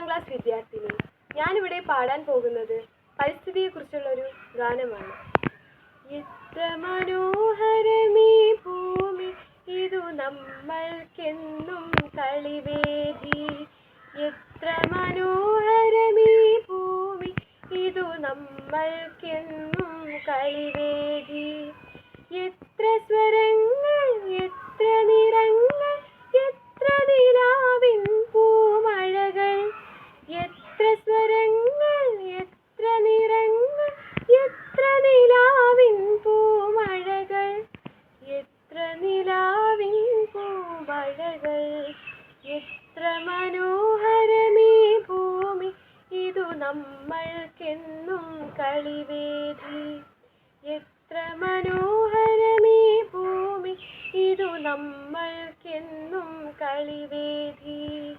Class വിദ്യാർത്ഥിനി. ഞാനിവിടെ പാടാൻ പോകുന്നത് പരിസ്ഥിതിയെക്കുറിച്ചുള്ളൊരു ഗാനമാണ്. എത്ര മനോഹരമീ ഭൂമി, ഇതു നമ്മൾക്കെന്നും കളിവേദി. എത്ര മനോഹരമീ ഭൂമി, ഇതു നമ്മൾക്കെന്നും കളിവേദി. എത്ര സ്വരങ്ങൾ, എത്ര നിറങ്ങൾ, എത്ര നിലാവിൻ പൂമഴകൾ. എത്ര സ്വരങ്ങൾ, എത്ര നിറങ്ങൾ, എത്ര നിലാവിൻ പൂമഴകൾ. എത്ര നിലാവിൻ പൂമഴകൾ. എത്ര മനോഹരമീ ഭൂമി, ഇതു നമ്മൾക്കെന്നും കളിവേദി. എത്ര മനോഹരമീ ഭൂമി, ഇതു നമ്മൾക്കെന്നും കളിവേദി.